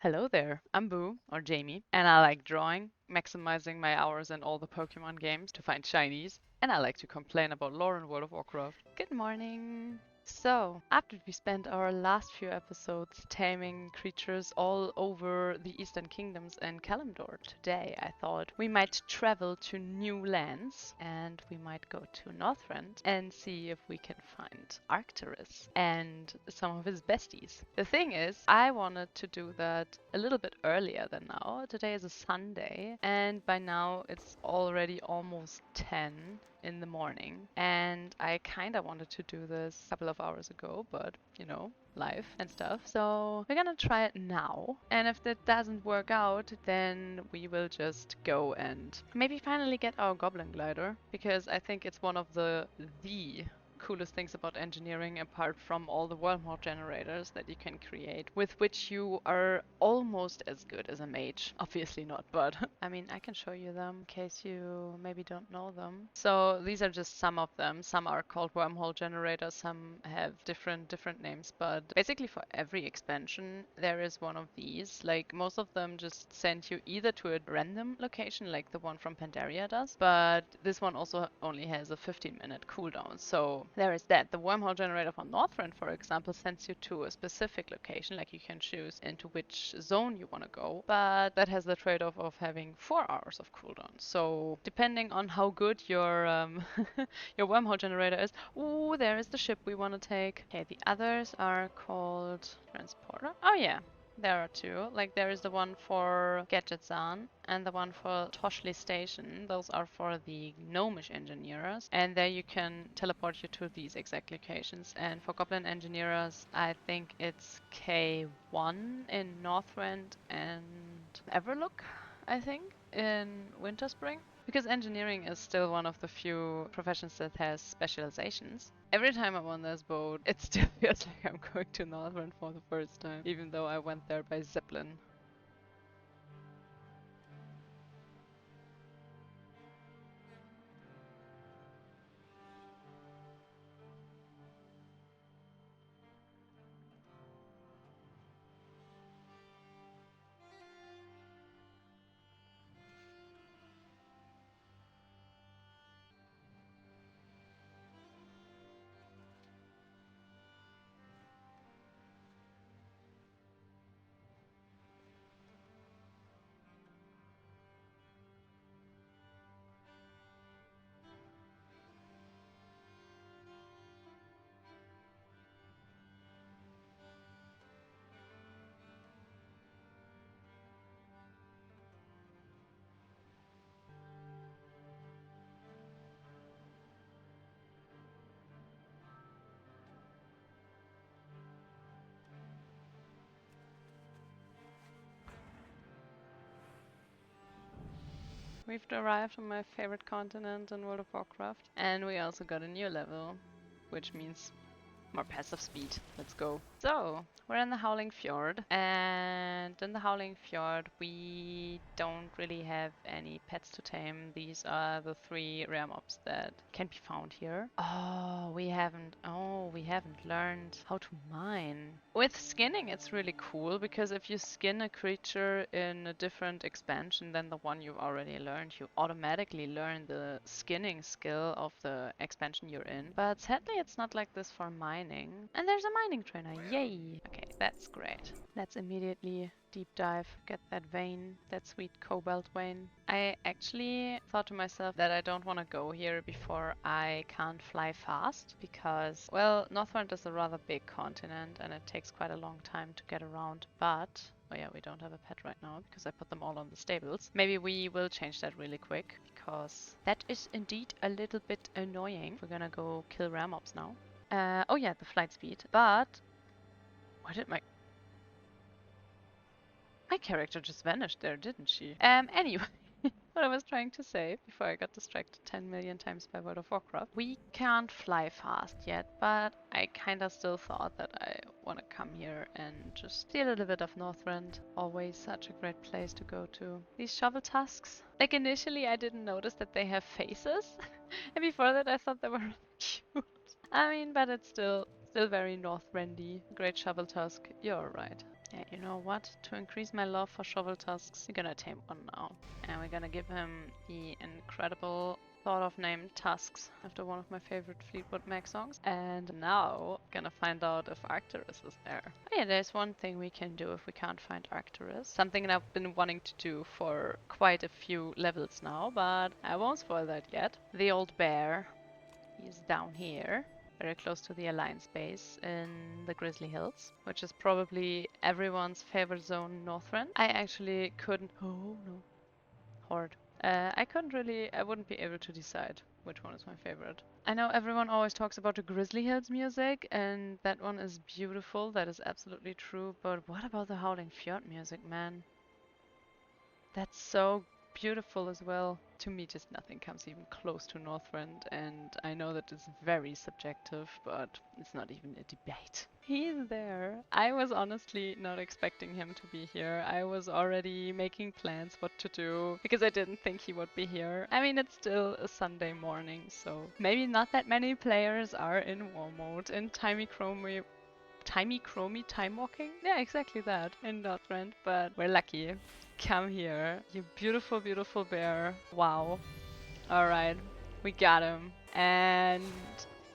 Hello there, I'm Boo, or Jamie, and I like drawing, maximizing my hours in all the Pokemon games to find shinies, and I like to complain about lore in World of Warcraft. Good morning! So, after we spent our last few episodes taming creatures all over the Eastern Kingdoms and Kalimdor, today I thought we might travel to new lands and we might go to Northrend and see if we can find Arcturis and some of his besties. The thing is, I wanted to do that a little bit earlier than now. Today is a Sunday, and by now it's already almost 10 in the morning, and I kind of wanted to do this a couple of hours ago, but you know, life and stuff. So we're gonna try it now, and if that doesn't work out, then we will just go and maybe finally get our goblin glider, because I think it's one of the coolest things about engineering, apart from all the wormhole generators that you can create, with which you are almost as good as a mage. Obviously not, but I mean, I can show you them in case you maybe don't know them. So these are just some of them. Some are called wormhole generators, some have different names, but basically for every expansion there is one of these. Like, most of them just send you either to a random location like the one from Pandaria does, but this one also only has a 15-minute cooldown. So there is that. The wormhole generator for Northrend, for example, sends you to a specific location, like you can choose into which zone you want to go, but that has the trade-off of having 4 hours of cooldown. So depending on how good your your wormhole generator is. Ooh, there is the ship we want to take. Okay, the others are called transporter. Oh yeah, there are two. Like, there is the one for Gadgetzan and the one for Toshli Station. Those are for the gnomish engineers, and there you can teleport you to these exact locations. And for goblin engineers, I think it's K1 in Northrend and Everlook, I think, in Winterspring. Because engineering is still one of the few professions that has specializations. Every time I'm on this boat, it still feels like I'm going to Northrend for the first time, even though I went there by Zeppelin. We've arrived on my favorite continent in World of Warcraft, and we also got a new level, which means more passive speed. Let's go. So, we're in the Howling Fjord, and in the Howling Fjord we don't really have any pets to tame. These are the 3 rare mobs that can be found here. We haven't learned how to mine. With skinning it's really cool, because if you skin a creature in a different expansion than the one you've already learned, you automatically learn the skinning skill of the expansion you're in. But sadly it's not like this for mining. And there's a mining trainer, yay! Okay, that's great. Let's immediately deep dive, get that vein, that sweet cobalt vein. I actually thought to myself that I don't want to go here before I can't fly fast, because, well, Northrend is a rather big continent and it takes quite a long time to get around, but oh yeah, we don't have a pet right now because I put them all on the stables. Maybe we will change that really quick, because that is indeed a little bit annoying. We're gonna go kill rare mobs now. Oh yeah, the flight speed. But where did my character just vanished there, didn't she? Anyway, what I was trying to say before I got distracted 10 million times by World of Warcraft. We can't fly fast yet, but I kinda still thought that I wanna come here and just see a little bit of Northrend. Always such a great place to go to. These shovel tusks. Like, initially I didn't notice that they have faces. And before that I thought they were cute. I mean, but it's still very Northrendy. Great shovel tusk, you're right. Yeah, you know what? To increase my love for shovel tusks, we're gonna tame one now. And we're gonna give him the incredible thought of name Tusks after one of my favorite Fleetwood Mac songs. And now gonna find out if Arcturus is there. Oh yeah, there's one thing we can do if we can't find Arcturus. Something that I've been wanting to do for quite a few levels now, but I won't spoil that yet. The old bear, he's down here, very close to the Alliance base in the Grizzly Hills, which is probably everyone's favorite zone in Northrend. I actually couldn't... Oh no. Horde. I wouldn't be able to decide which one is my favorite. I know everyone always talks about the Grizzly Hills music, and that one is beautiful, that is absolutely true, but what about the Howling Fjord music, man? That's so beautiful as well. To me, just nothing comes even close to Northrend, and I know that it's very subjective, but it's not even a debate. He's there. I was honestly not expecting him to be here. I was already making plans what to do because I didn't think he would be here. I mean, it's still a Sunday morning, so maybe not that many players are in war mode in Timey Chromie time walking? Yeah, exactly that in Northrend, but we're lucky. Come here, you beautiful, beautiful bear. Wow. Alright, we got him. And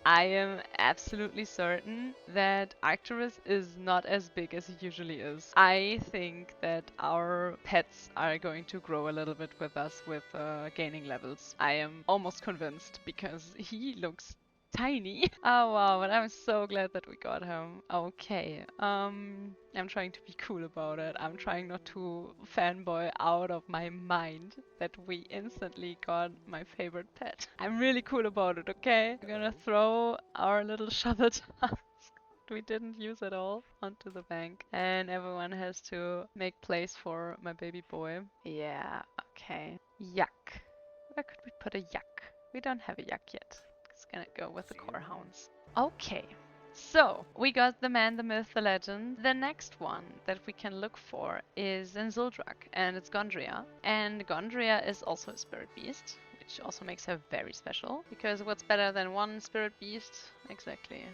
I am absolutely certain that Arcturus is not as big as he usually is. I think that our pets are going to grow a little bit with us with gaining levels. I am almost convinced because he looks tiny. Oh wow, but I'm so glad that we got him. Okay, I'm trying to be cool about it. I'm trying not to fanboy out of my mind that we instantly got my favorite pet. I'm really cool about it, okay? We're gonna throw our little shovel tusk we didn't use at all onto the bank. And everyone has to make place for my baby boy. Yeah, okay. Yuck. Where could we put a yuck? We don't have a yuck yet. It's gonna go with the core hounds. Okay. So, we got the man, the myth, the legend. The next one that we can look for is in Zuldrak, and it's Gondria. And Gondria is also a spirit beast, which also makes her very special. Because what's better than one spirit beast? Exactly.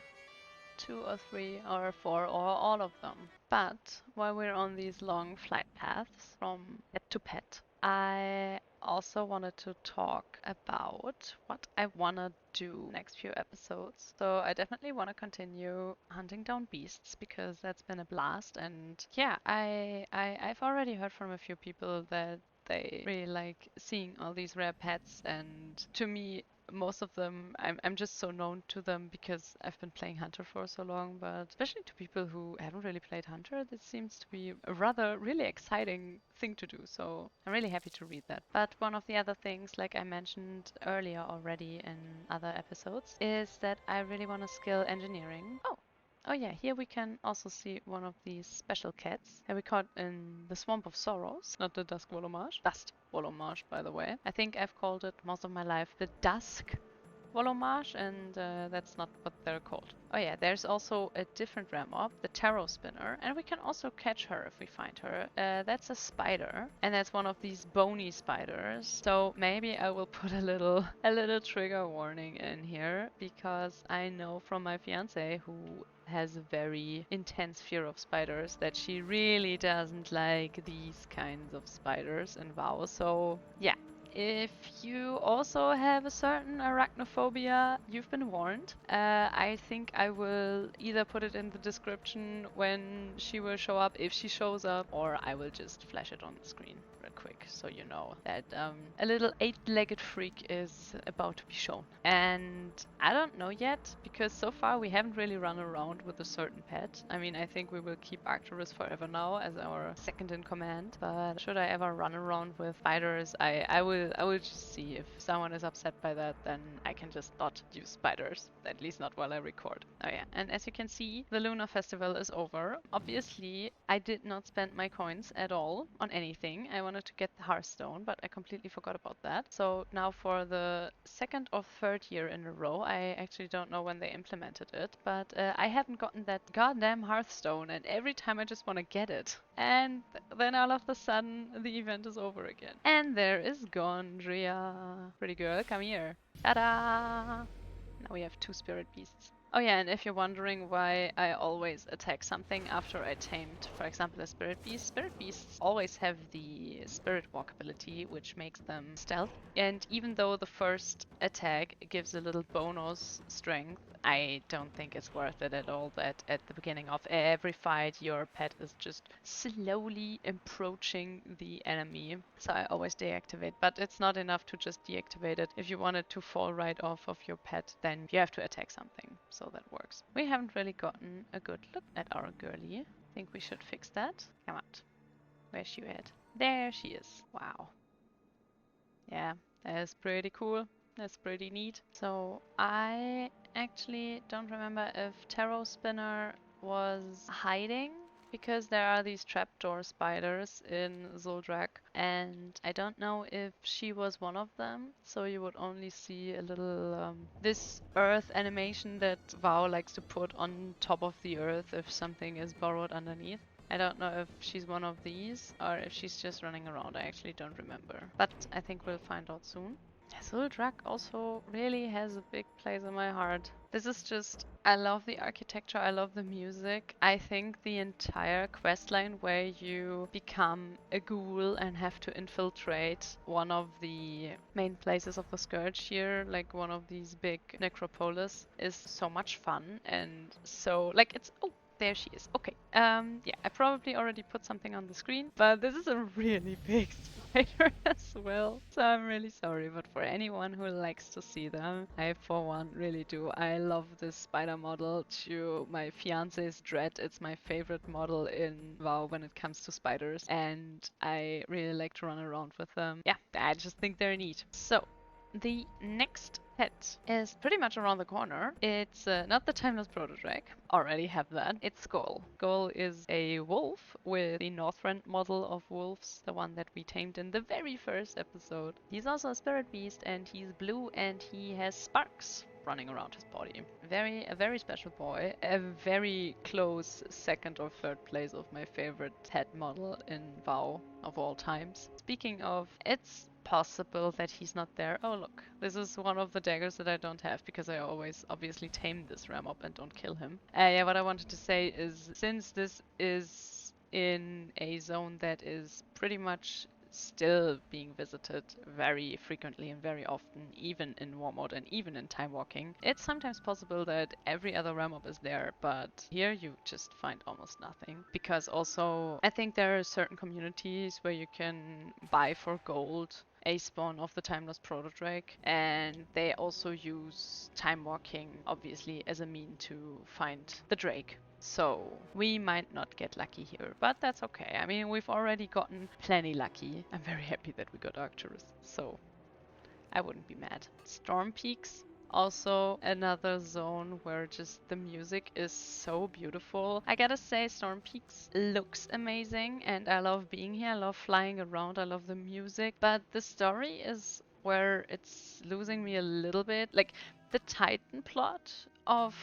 2 or 3 or 4 or all of them. But while we're on these long flight paths from pet to pet, I also wanted to talk about what I want to do next few episodes. So I definitely want to continue hunting down beasts because that's been a blast. And yeah, I've already heard from a few people that they really like seeing all these rare pets, and to me most of them, I'm just so known to them because I've been playing Hunter for so long, but especially to people who haven't really played Hunter, this seems to be a rather really exciting thing to do, so I'm really happy to read that. But one of the other things, like I mentioned earlier already in other episodes, is that I really want to skill engineering. Oh yeah, here we can also see one of these special cats that we caught in the Swamp of Sorrows, not the Dusk Volomarsh. Dust Volomarsh, by the way. I think I've called it most of my life the Dusk Volomarsh, and that's not what they're called. Oh yeah, there's also a different rare mob, the Tarot Spinner, and we can also catch her if we find her. That's a spider, and that's one of these bony spiders. So maybe I will put a little trigger warning in here, because I know from my fiance, who has a very intense fear of spiders, that she really doesn't like these kinds of spiders in WoW. So yeah, if you also have a certain arachnophobia, you've been warned. I think I will either put it in the description when she will show up, if she shows up, or I will just flash it on the screen real quick so you know that a little 8-legged freak is about to be shown. And I don't know yet, because so far we haven't really run around with a certain pet. I mean, I think we will keep Arcturus forever now as our second in command, but should I ever run around with spiders, I will just see. If someone is upset by that, then I can just not use spiders, at least not while I record. Oh yeah, and as you can see, the Lunar Festival is over. Obviously, I did not spend my coins at all on anything. I wanted to get the Hearthstone, but I completely forgot about that. So now for the second or third year in a row, I actually don't know when they implemented it, but I haven't gotten that goddamn Hearthstone, and every time I just want to get it. And then all of a sudden, the event is over again. And there is Gondria. Pretty girl, come here. Ta-da! Now we have 2 spirit beasts. Oh yeah, and if you're wondering why I always attack something after I tamed, for example, a spirit beasts always have the spirit walk ability, which makes them stealth. And even though the first attack gives a little bonus strength, I don't think it's worth it at all that at the beginning of every fight your pet is just slowly approaching the enemy. So I always deactivate, but it's not enough to just deactivate it. If you want it to fall right off of your pet, then you have to attack something. So that works. We haven't really gotten a good look at our girly. Think we should fix that. Come out. Where's she at? There she is. Wow. Yeah, that is pretty cool. That's pretty neat. So I actually don't remember if Tarot Spinner was hiding because there are these trapdoor spiders in Zuldrak, and I don't know if she was one of them, so you would only see a little this earth animation that Vow likes to put on top of the earth if something is burrowed underneath. I don't know if she's one of these or if she's just running around. I actually don't remember. But I think we'll find out soon. Zuldrak also really has a big place in my heart. This is just, I love the architecture, I love the music. I think the entire questline where you become a ghoul and have to infiltrate one of the main places of the Scourge here, like one of these big necropolis, is so much fun and so, like, it's, oh, there she is. Okay. Yeah, I probably already put something on the screen, but this is a really big spider as well. So I'm really sorry, but for anyone who likes to see them, I for one really do. I love this spider model to my fiance's dread. It's my favorite model in WoW when it comes to spiders, and I really like to run around with them. Yeah, I just think they're neat. So the next pet is pretty much around the corner. It's not the Timeless Protodrake, already have that. It's Skoll. Skoll is a wolf with the Northrend model of wolves, the one that we tamed in the very first episode. He's also a spirit beast and he's blue and he has sparks running around his body. A very special boy. A very close second or third place of my favorite pet model in WoW of all times. Speaking of, it's possible that he's not there. Oh look, this is one of the daggers that I don't have because I always obviously tame this ram up and don't kill him. Yeah, what I wanted to say is since this is in a zone that is pretty much still being visited very frequently and very often, even in war mode and even in time walking, it's sometimes possible that every other ram up is there, but here you just find almost nothing. Because also, I think there are certain communities where you can buy for gold a spawn of the Timeless Protodrake, and they also use time walking obviously as a mean to find the Drake. So we might not get lucky here, but that's okay. I mean, we've already gotten plenty lucky. I'm very happy that we got Arcturis, so I wouldn't be mad. Storm Peaks, also another zone where just the music is so beautiful. I gotta say, Storm Peaks looks amazing and I love being here. I love flying around. I love the music, but the story is where it's losing me a little bit. Like, the Titan plot of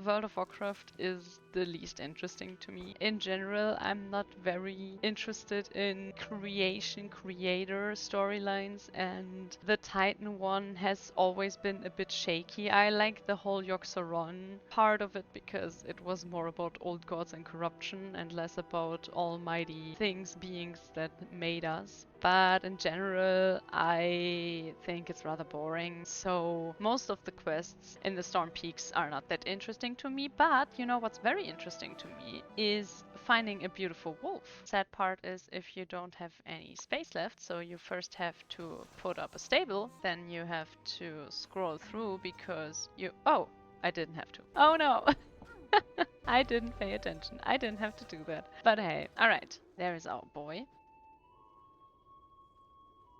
World of Warcraft is the least interesting to me. In general, I'm not very interested in creator storylines, and the Titan one has always been a bit shaky. I like the whole Yogg-Saron part of it because it was more about old gods and corruption and less about almighty things, beings that made us. But in general, I think it's rather boring. So most of the quests in the Storm Peaks are not that interesting to me. But you know what's very interesting to me is finding a beautiful wolf. Sad part is if you don't have any space left, so you first have to put up a stable, then you have to scroll through because you... Oh, I didn't have to. Oh no! I didn't pay attention. I didn't have to do that. But hey, alright, there is our boy.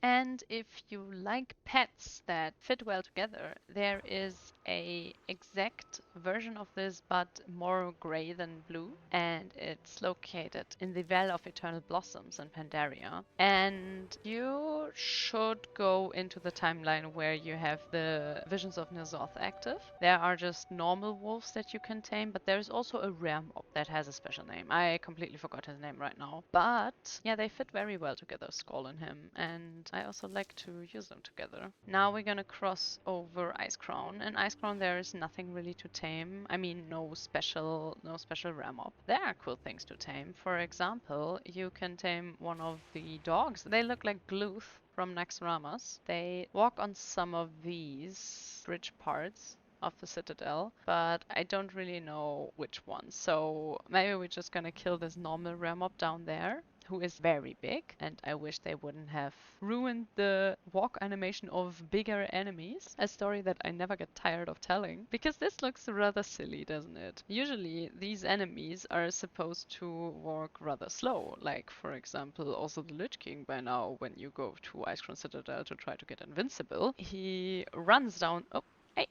And if you like pets that fit well together, there is a exact version of this but more gray than blue, and it's located in the Vale of Eternal Blossoms in Pandaria. And you should go into the timeline where you have the Visions of N'Zoth active. There are just normal wolves that you can tame, but there's also a rare mob that has a special name. I completely forgot his name right now. But yeah, they fit very well together, Skoll and him, and I also like to use them together. Now we're gonna cross over Icecrown, and Icecrown there is nothing really to tame. I mean, no special rare mob. There are cool things to tame. For example, you can tame one of the dogs. They look like Gluth from Naxxramas. They walk on some of these bridge parts of the citadel, but I don't really know which one. So maybe we're just gonna kill this normal rare mob down there, who is very big, and I wish they wouldn't have ruined the walk animation of bigger enemies, a story that I never get tired of telling, because this looks rather silly, doesn't it? Usually these enemies are supposed to walk rather slow, like for example also the Lich King by now. When you go to Icecrown Citadel to try to get invincible, he runs down. Oh, hey,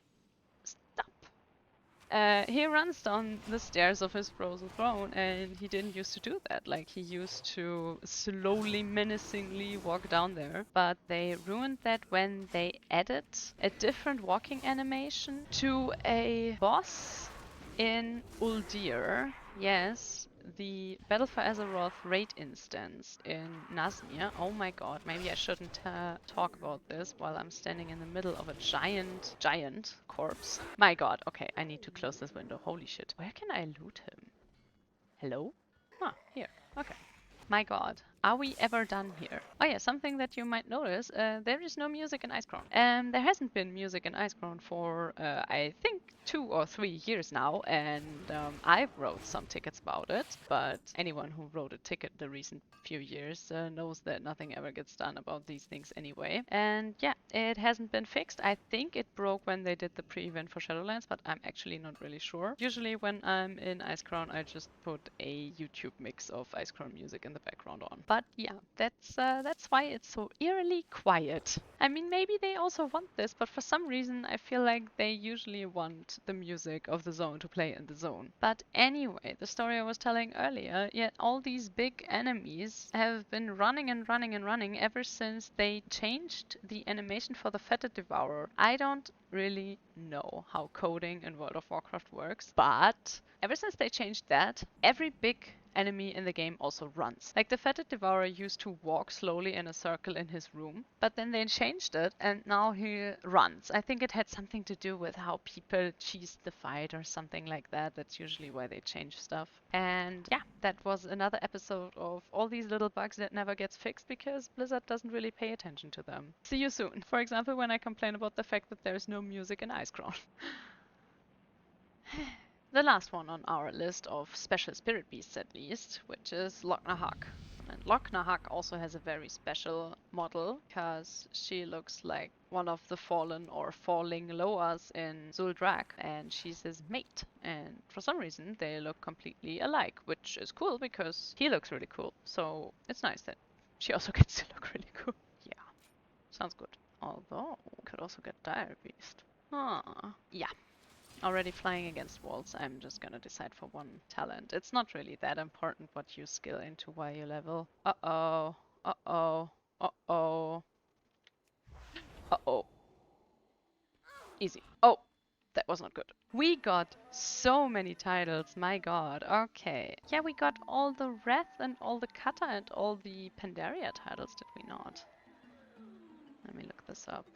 stop. He runs down the stairs of his frozen throne, and he didn't used to do that. Like, he used to slowly, menacingly walk down there. But they ruined that when they added a different walking animation to a boss in Uldir. Yes, the Battle for Azeroth raid instance in Nazmir. Oh my god, maybe I shouldn't talk about this while I'm standing in the middle of a giant corpse. My god, okay, I need to close this window. Holy shit. Where can I loot him? Hello? Ah, here. Okay. My god, are we ever done here? Oh yeah, something that you might notice, there is no music in Icecrown. There hasn't been music in Icecrown for, I think, 2 or 3 years now, and I wrote some tickets about it, but anyone who wrote a ticket the recent few years knows that nothing ever gets done about these things anyway. And yeah, it hasn't been fixed. I think it broke when they did the pre-event for Shadowlands, but I'm actually not really sure. Usually when I'm in Icecrown, I just put a YouTube mix of Icecrown music in the background on. But yeah, that's why it's so eerily quiet. I mean, maybe they also want this, but for some reason I feel like they usually want the music of the zone to play in the zone. But anyway, the story I was telling earlier, yet all these big enemies have been running and running and running ever since they changed the animation for the Fetid Devourer. I don't really know how coding in World of Warcraft works, but ever since they changed that, every big enemy in the game also runs. Like the Fetid Devourer used to walk slowly in a circle in his room, but then they changed it and now he runs. I think it had something to do with how people cheese the fight or something like that. That's usually why they change stuff. And yeah, that was another episode of all these little bugs that never gets fixed because Blizzard doesn't really pay attention to them. See you soon. For example, when I complain about the fact that there's no music in Icecrown. The last one on our list of special spirit beasts at least, which is Loque'nahak. And Loque'nahak also has a very special model because she looks like one of the fallen or falling Loas in Zuldrak, and she's his mate. And for some reason they look completely alike, which is cool because he looks really cool. So it's nice that she also gets to look really cool. Yeah, sounds good. Although, could also get Dire Beast. Yeah. Already flying against walls, I'm just gonna decide for one talent. It's not really that important what you skill into while you level. Uh-oh. Uh-oh. Uh-oh. Uh-oh. Easy. Oh, that was not good. We got so many titles, my god. Okay. Yeah, we got all the Wrath and all the Kata and all the Pandaria titles, did we not? Let me look this up.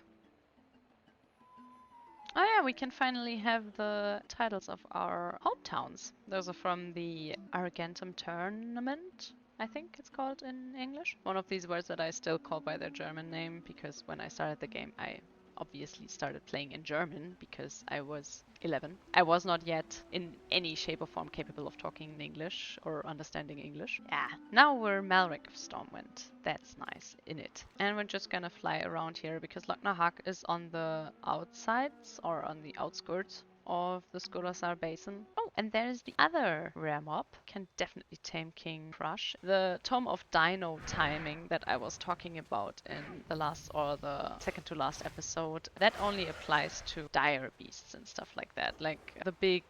Oh yeah, we can finally have the titles of our hometowns. Those are from the Argentum tournament, I think it's called in English. One of these words that I still call by their German name because when I started the game I obviously started playing in German because I was 11. I was not yet in any shape or form capable of talking in English or understanding English. Yeah, now we're Malric of Stormwind. That's nice in it. And we're just gonna fly around here because Loque'nahak is on the outsides or on the outskirts of the Skolasar Basin. Oh, and there's the other rare mob. Can definitely tame King Crush. The Tome of Dino Timing that I was talking about in the last or the second to last episode, that only applies to dire beasts and stuff like that. Like the big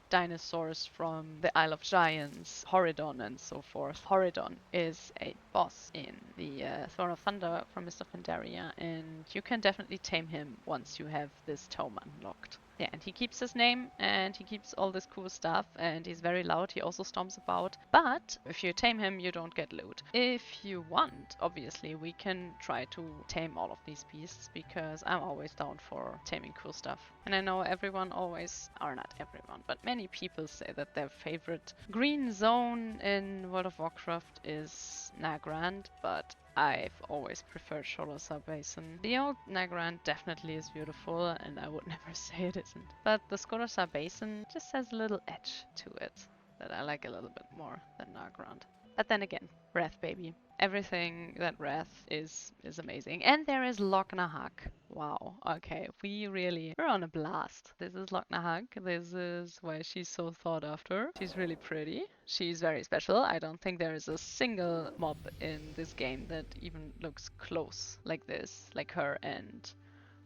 dinosaurs from the Isle of Giants, Horidon and so forth. Horidon is a boss in the Throne of Thunder from Mr. Pandaria, and you can definitely tame him once you have this tome unlocked. Yeah, and he keeps his name and he keeps all this cool stuff and he's very loud. He also stomps about. But if you tame him, you don't get loot. If you want, obviously, we can try to tame all of these beasts because I'm always down for taming cool stuff. And I know everyone always, or not everyone, but many people say that their favorite green zone in World of Warcraft is Nagrand, but I've always preferred Sholosar Basin. The old Nagrand definitely is beautiful, and I would never say it isn't. But the Skolosar Basin just has a little edge to it that I like a little bit more than Nagrand. But then again, Wrath baby. Everything that Wrath is amazing. And there is Loque'nahak. Wow, okay, we're on a blast. This is Loque'nahak. This is why she's so sought after. She's really pretty. She's very special. I don't think there is a single mob in this game that even looks close like this, like her and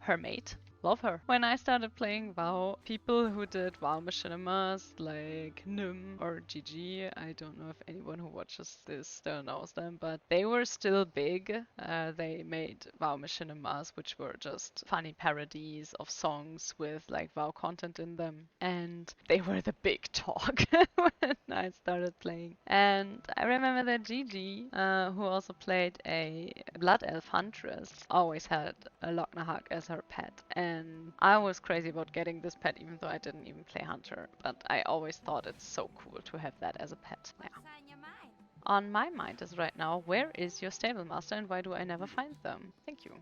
her mate. Love her. When I started playing WoW, people who did WoW machinimas like Nym or GG, I don't know if anyone who watches this still knows them, but they were still big. They made WoW machinimas, which were just funny parodies of songs with like WoW content in them, and they were the big talk when I started playing. And I remember that GG, who also played a Blood Elf Huntress, always had a Loque'nahak as her pet. And I was crazy about getting this pet even though I didn't even play Hunter. But I always thought it's so cool to have that as a pet. Yeah. On my mind is right now, where is your stable master and why do I never find them? Thank you.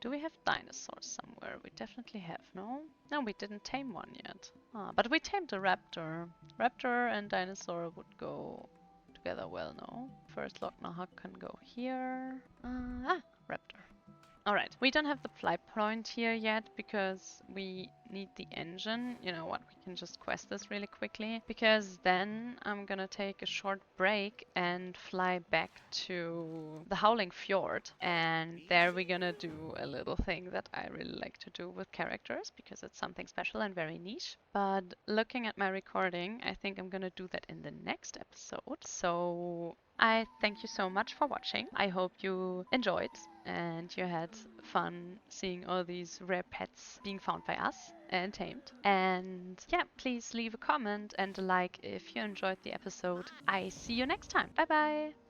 Do we have dinosaurs somewhere? We definitely have, no? No, we didn't tame one yet. Ah, but we tamed a raptor. Raptor and dinosaur would go together well, no? First Loque'nahak can go here. Raptor. Alright, we don't have the flight point here yet because we need the engine. You know what, we can just quest this really quickly because then I'm gonna take a short break and fly back to the Howling Fjord, and there we're gonna do a little thing that I really like to do with characters because it's something special and very niche. But looking at my recording, I think I'm gonna do that in the next episode. So I thank you so much for watching. I hope you enjoyed and you had fun seeing all these rare pets being found by us and tamed. And yeah, please leave a comment and a like if you enjoyed the episode. I see you next time. Bye bye!